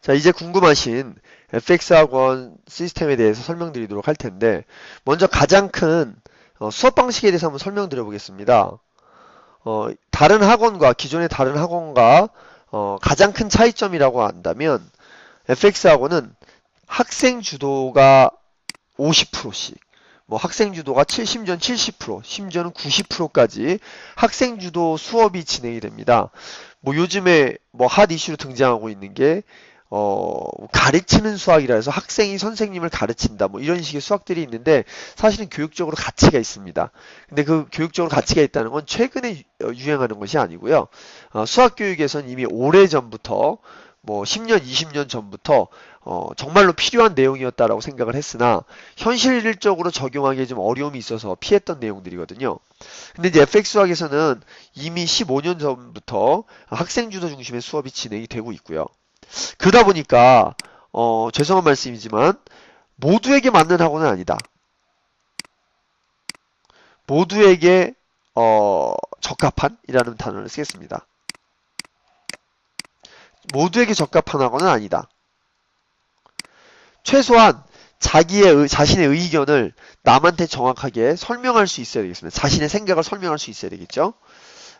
자, 이제 궁금하신 FX학원 시스템에 대해서 설명드리도록 할 텐데, 먼저 가장 큰 수업 방식에 대해서 한번 설명드려 보겠습니다. 다른 학원과, 기존의 다른 학원과 가장 큰 차이점이라고 한다면, FX학원은 학생 주도가 50%씩, 뭐 학생 주도가 심지어는 70%, 심지어는 90%까지 학생 주도 수업이 진행이 됩니다. 뭐 요즘에 뭐 핫 이슈로 등장하고 있는 게 가르치는 수학이라 해서 학생이 선생님을 가르친다. 뭐 이런 식의 수학들이 있는데 사실은 교육적으로 가치가 있습니다. 근데 그 교육적으로 가치가 있다는 건 최근에 유행하는 것이 아니고요. 수학 교육에선 이미 오래전부터 뭐 10년, 20년 전부터 정말로 필요한 내용이었다라고 생각을 했으나 현실적으로 적용하기에 좀 어려움이 있어서 피했던 내용들이거든요. 근데 이제 FX수학에서는 이미 15년 전부터 학생 주도 중심의 수업이 진행이 되고 있고요. 그러다 보니까 죄송한 말씀이지만 모두에게 맞는 학원은 아니다. 모두에게 적합한이라는 단어를 쓰겠습니다. 모두에게 적합한 학원은 아니다. 최소한 자신의 의견을 남한테 정확하게 설명할 수 있어야 되겠습니다. 자신의 생각을 설명할 수 있어야 되겠죠.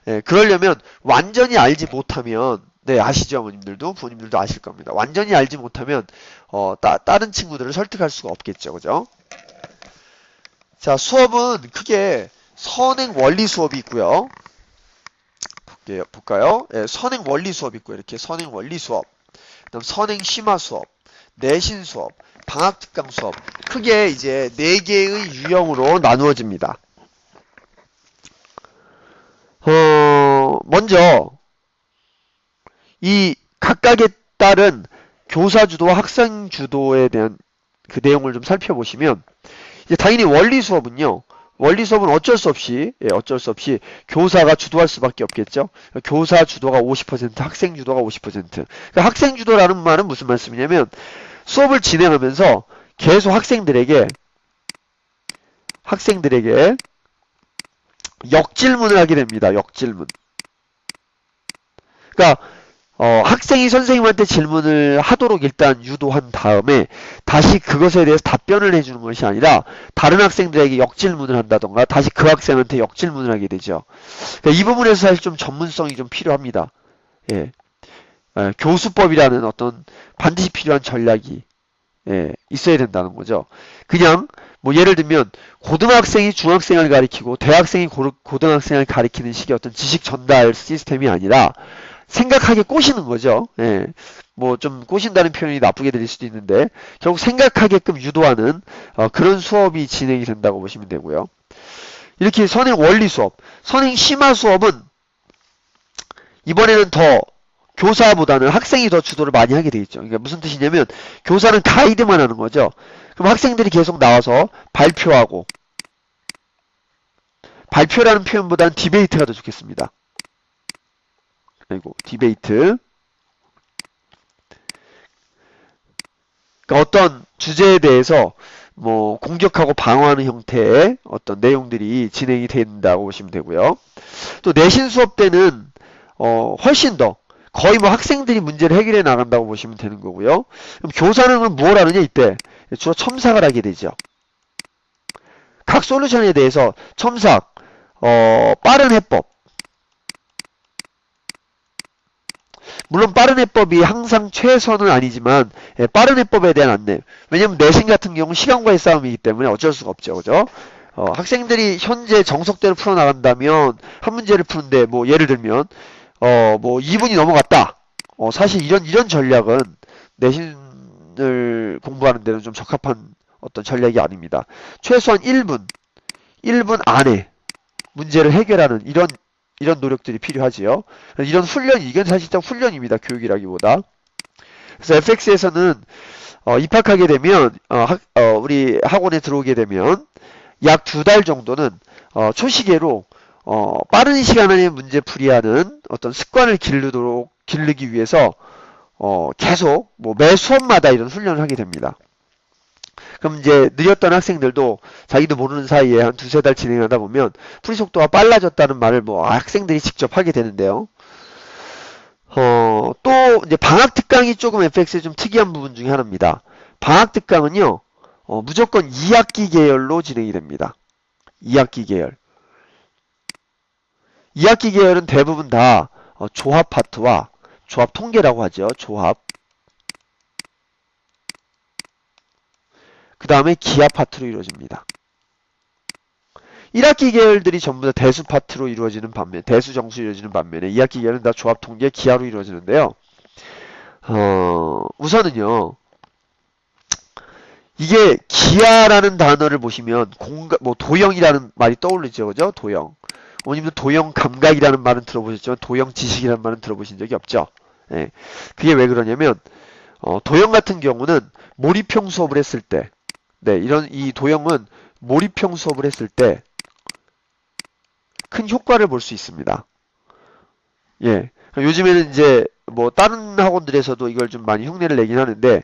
예, 그러려면 완전히 알지 못하면 네, 아시죠? 어머님들도 부모님들도 아실 겁니다. 완전히 알지 못하면 다른 친구들을 설득할 수가 없겠죠. 그죠? 자, 수업은 크게 선행 원리 수업이 있고요. 볼까요? 예, 선행 원리 수업이 있고요. 이렇게 선행 원리 수업, 그다음 선행 심화 수업, 내신 수업, 방학 특강 수업, 크게 이제 4개의 유형으로 나누어집니다. 먼저 이 각각에 따른 교사 주도와 학생 주도에 대한 그 내용을 좀 살펴보시면, 이제 당연히 원리 수업은 어쩔 수 없이 교사가 주도할 수밖에 없겠죠. 교사 주도가 50%, 학생 주도가 50%. 그러니까 학생 주도라는 말은 무슨 말씀이냐면 수업을 진행하면서 계속 학생들에게 역질문을 하게 됩니다. 역질문. 그러니까 학생이 선생님한테 질문을 하도록 일단 유도한 다음에 다시 그것에 대해서 답변을 해주는 것이 아니라 다른 학생들에게 역질문을 한다던가 다시 그 학생한테 역질문을 하게 되죠. 그러니까 이 부분에서 사실 좀 전문성이 좀 필요합니다. 예. 교수법이라는 어떤 반드시 필요한 전략이 있어야 된다는 거죠. 그냥 뭐 예를 들면 고등학생이 중학생을 가리키고 대학생이 고등학생을 가리키는 식의 어떤 지식 전달 시스템이 아니라 생각하게 꼬시는 거죠. 예. 뭐 좀 꼬신다는 표현이 나쁘게 들릴 수도 있는데 결국 생각하게끔 유도하는 그런 수업이 진행이 된다고 보시면 되고요. 이렇게 선행 원리 수업, 선행 심화 수업은 이번에는 더 교사보다는 학생이 더 주도를 많이 하게 되겠죠. 그러니까 무슨 뜻이냐면 교사는 가이드만 하는 거죠. 그럼 학생들이 계속 나와서 발표하고, 발표라는 표현보다는 디베이트가 더 좋겠습니다. 그리고 디베이트. 그러니까 어떤 주제에 대해서 뭐 공격하고 방어하는 형태의 어떤 내용들이 진행이 된다고 보시면 되고요. 또 내신 수업 때는 훨씬 더 거의 뭐 학생들이 문제를 해결해 나간다고 보시면 되는 거고요. 그럼 교사는 뭘 하느냐 이때 주로 첨삭을 하게 되죠. 각 솔루션에 대해서 첨삭, 빠른 해법. 물론 빠른 해법이 항상 최선은 아니지만 빠른 해법에 대한 안내. 왜냐면 내신 같은 경우는 시간과의 싸움이기 때문에 어쩔 수가 없죠. 그죠? 학생들이 현재 정석대로 풀어나간다면 한 문제를 푸는데 뭐 예를 들면 뭐 2분이 넘어갔다. 사실 이런 전략은 내신을 공부하는 데는 좀 적합한 어떤 전략이 아닙니다. 최소한 1분 안에 문제를 해결하는 이런 노력들이 필요하지요. 이런 훈련이, 이건 사실상 훈련입니다. 교육이라기보다. 그래서 FX에서는 입학하게 되면 우리 학원에 들어오게 되면 약 2달 정도는 초시계로 빠른 시간 안에 문제 풀이하는 어떤 습관을 기르기 위해서 계속 뭐 매 수업마다 이런 훈련을 하게 됩니다. 그럼 이제 느렸던 학생들도 자기도 모르는 사이에 한 2~3달 진행하다 보면 풀이 속도가 빨라졌다는 말을 뭐 학생들이 직접 하게 되는데요. 또 이제 방학 특강이 조금 FX의 좀 특이한 부분 중에 하나입니다. 방학 특강은요, 무조건 2학기 계열로 진행이 됩니다. 2학기 계열. 2학기 계열은 대부분 다 조합 파트와 조합 통계라고 하죠. 조합. 그 다음에 기하 파트로 이루어집니다. 1학기 계열들이 전부 다 대수 파트로 이루어지는 반면, 대수 정수로 이루어지는 반면에 2학기 계열은 다 조합 통계, 기하로 이루어지는데요. 우선은요, 이게 기하라는 단어를 보시면 도형이라는 말이 떠오르죠, 그죠? 도형. 어머님도 도형 감각이라는 말은 들어보셨지만 도형 지식이라는 말은 들어보신 적이 없죠. 예. 그게 왜 그러냐면 도형 같은 경우는 몰입형 수업을 했을 때, 네, 이 도형은 몰입형 수업을 했을 때 큰 효과를 볼 수 있습니다. 예. 요즘에는 이제 뭐 다른 학원들에서도 이걸 좀 많이 흉내를 내긴 하는데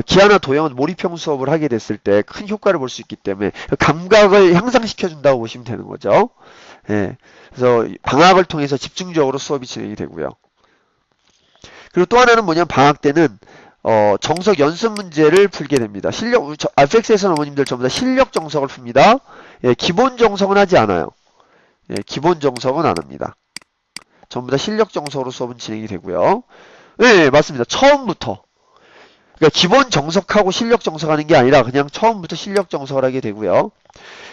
기하나 도형은 몰입형 수업을 하게 됐을 때 큰 효과를 볼 수 있기 때문에 감각을 향상시켜 준다고 보시면 되는 거죠. 예. 그래서 방학을 통해서 집중적으로 수업이 진행이 되고요. 그리고 또 하나는 뭐냐면 방학 때는 정석 연습 문제를 풀게 됩니다. FX에서는 어머님들 전부 다 실력 정석을 풉니다. 예, 기본 정석은 하지 않아요. 예, 기본 정석은 안 합니다. 전부 다 실력 정석으로 수업은 진행이 되고요. 네, 맞습니다. 처음부터. 그러니까 기본 정석하고 실력 정석하는 게 아니라 그냥 처음부터 실력 정석을 하게 되고요.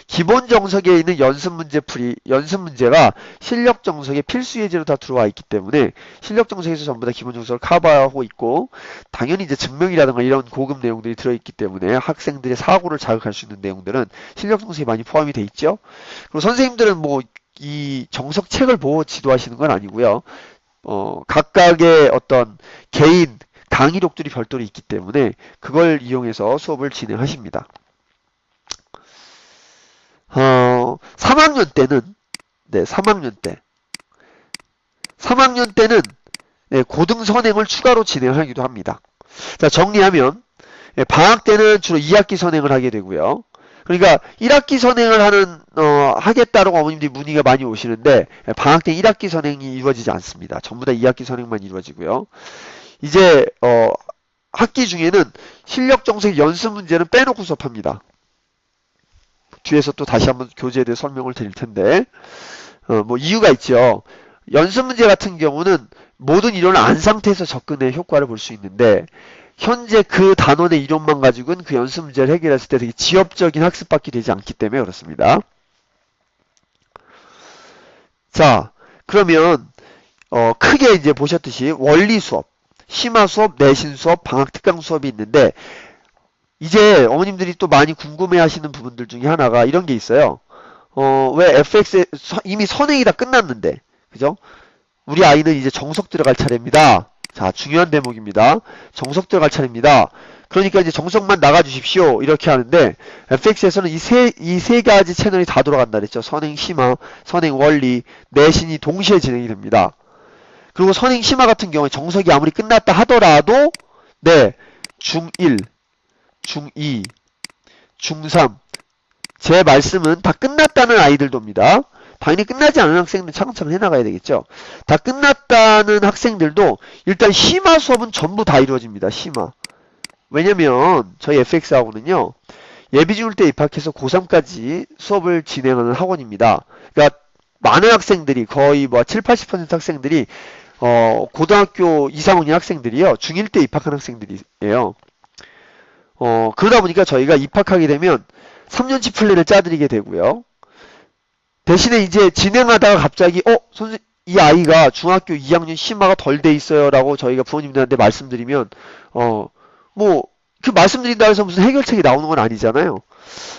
기본 정석에 있는 연습 문제가 실력 정석의 필수 예제로 다 들어와 있기 때문에 실력 정석에서 전부 다 기본 정석을 커버하고 있고, 당연히 이제 증명이라든가 이런 고급 내용들이 들어있기 때문에 학생들의 사고를 자극할 수 있는 내용들은 실력 정석에 많이 포함이 돼 있죠. 그리고 선생님들은 뭐 이 정석 책을 보고 지도하시는 건 아니고요. 각각의 어떤 개인 강의록들이 별도로 있기 때문에 그걸 이용해서 수업을 진행하십니다. 3학년 때는, 네, 3학년 때는 네, 고등 선행을 추가로 진행하기도 합니다. 자, 정리하면 방학 때는 주로 2학기 선행을 하게 되고요. 그러니까 1학기 선행을 하겠다라고 어머님들이 문의가 많이 오시는데 방학 때 1학기 선행이 이루어지지 않습니다. 전부 다 2학기 선행만 이루어지고요. 이제 학기 중에는 실력 정석 연습 문제는 빼놓고 수업합니다. 뒤에서 또 다시 한번 교재에 대해 설명을 드릴 텐데 뭐 이유가 있죠. 연습 문제 같은 경우는 모든 이론을 안 상태에서 접근의 효과를 볼 수 있는데 현재 그 단원의 이론만 가지고는 그 연습 문제를 해결했을 때 되게 지엽적인 학습밖에 되지 않기 때문에 그렇습니다. 자, 그러면 크게 이제 보셨듯이 원리 수업, 심화 수업, 내신 수업, 방학 특강 수업이 있는데 이제 어머님들이 또 많이 궁금해 하시는 부분들 중에 하나가 이런 게 있어요. 왜 FX에 이미 선행이 다 끝났는데, 그죠? 우리 아이는 이제 정석 들어갈 차례입니다. 자, 중요한 대목입니다. 정석 들어갈 차례입니다. 그러니까 이제 정석만 나가주십시오. 이렇게 하는데, FX에서는 이 세 가지 채널이 다 돌아간다 그랬죠. 선행 심화, 선행 원리, 내신이 동시에 진행이 됩니다. 그리고 선행 심화 같은 경우에 정석이 아무리 끝났다 하더라도, 네, 중1, 중2, 중3, 제 말씀은 다 끝났다는 아이들도입니다. 당연히 끝나지 않은 학생들은 차근차근 해나가야 되겠죠. 다 끝났다는 학생들도 일단 심화 수업은 전부 다 이루어집니다. 심화. 왜냐면 저희 FX하고는요. 예비중일 때 입학해서 고3까지 수업을 진행하는 학원입니다. 그러니까 많은 학생들이 거의 뭐 7, 80% 학생들이 고등학교 2, 3학년 학생들이요. 중1 때 입학한 학생들이에요. 그러다 보니까 저희가 입학하게 되면 3년치 플랜을 짜드리게 되고요. 대신에 이제 진행하다가 갑자기 선생님 이 아이가 중학교 2학년 심화가 덜 돼 있어요 라고 저희가 부모님들한테 말씀드리면 뭐 그 말씀드린다고 해서 무슨 해결책이 나오는 건 아니잖아요.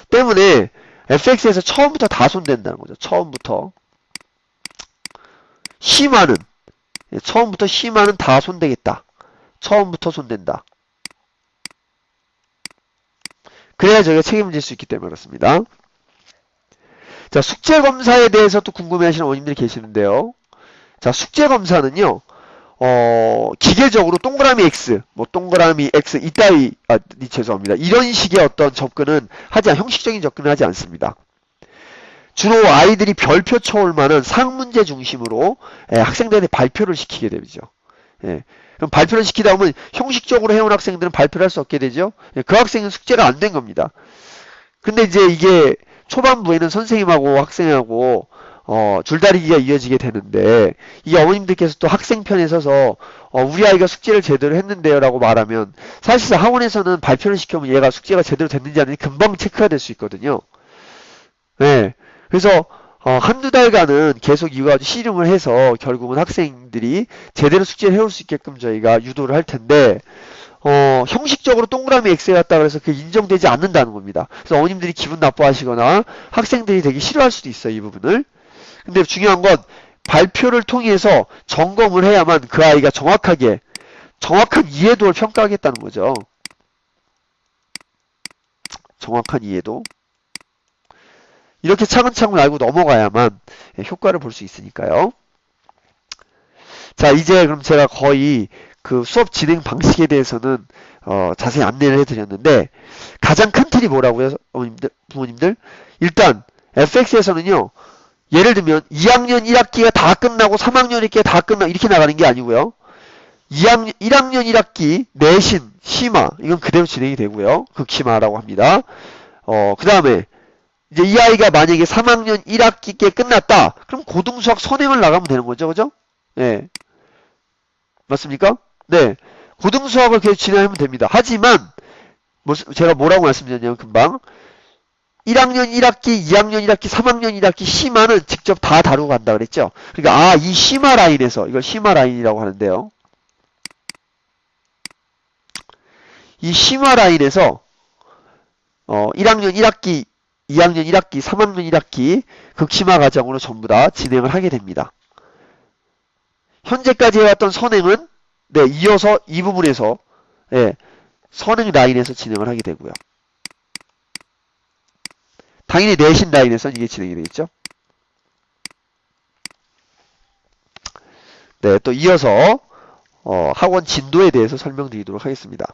때문에 FX에서 처음부터 다 손댄다는 거죠. 처음부터 심화는 다 손대겠다. 처음부터 손댄다. 그래야 저희가 책임을 질 수 있기 때문에 그렇습니다. 자, 숙제검사에 대해서 또 궁금해하시는 어머님들이 계시는데요. 자, 숙제검사는요, 기계적으로 동그라미 X, 뭐 동그라미 X 이따위, 죄송합니다. 이런 식의 어떤 접근은 형식적인 접근을 하지 않습니다. 주로 아이들이 별표 쳐올 만한 상문제 중심으로 학생들한테 발표를 시키게 되죠. 예. 그럼 발표를 시키다 보면 형식적으로 해온 학생들은 발표를 할 수 없게 되죠. 예, 그 학생은 숙제가 안 된 겁니다. 근데 이제 이게 초반부에는 선생님하고 학생하고 줄다리기가 이어지게 되는데 이 어머님들께서 또 학생 편에 서서 우리 아이가 숙제를 제대로 했는데요 라고 말하면 사실상 학원에서는 발표를 시켜보면 얘가 숙제가 제대로 됐는지 아닌지 금방 체크가 될 수 있거든요. 네. 그래서 한두 달간은 계속 이거 가지고 씨름을 해서 결국은 학생들이 제대로 숙제를 해올 수 있게끔 저희가 유도를 할 텐데 형식적으로 동그라미 X에 갔다 그래서 그게 인정되지 않는다는 겁니다. 그래서 어머님들이 기분 나빠하시거나 학생들이 되게 싫어할 수도 있어요, 이 부분을. 근데 중요한 건 발표를 통해서 점검을 해야만 그 아이가 정확한 이해도를 평가하겠다는 거죠. 정확한 이해도. 이렇게 차근차근 알고 넘어가야만 효과를 볼 수 있으니까요. 자, 이제 그럼 제가 거의 그 수업 진행 방식에 대해서는 자세히 안내를 해드렸는데 가장 큰 틀이 뭐라고요, 부모님들? 일단 FX에서는요. 예를 들면 2학년 1학기가 다 끝나고 3학년 1학기가 다 끝나고 이렇게 나가는 게 아니고요. 1학년 1학기 내신, 심화 이건 그대로 진행이 되고요. 극심화라고 합니다. 그 다음에 이제 이 아이가 만약에 3학년 1학기께 끝났다. 그럼 고등수학 선행을 나가면 되는 거죠. 그죠? 네. 맞습니까? 네. 고등수학을 계속 진행하면 됩니다. 하지만 제가 뭐라고 말씀드렸냐면 금방 1학년 1학기, 2학년 1학기, 3학년 1학기 심화는 직접 다 다루고 간다 그랬죠. 그러니까 이 심화 라인에서 이걸 심화 라인이라고 하는데요. 이 심화 라인에서 1학년 1학기, 2학년 1학기, 3학년 1학기 극심화 과정으로 전부 다 진행을 하게 됩니다. 현재까지 해왔던 선행은 이어서 이 부분에서 선행 라인에서 진행을 하게 되고요. 당연히 내신 라인에서는 이게 진행이 되겠죠. 네, 또 이어서 학원 진도에 대해서 설명드리도록 하겠습니다.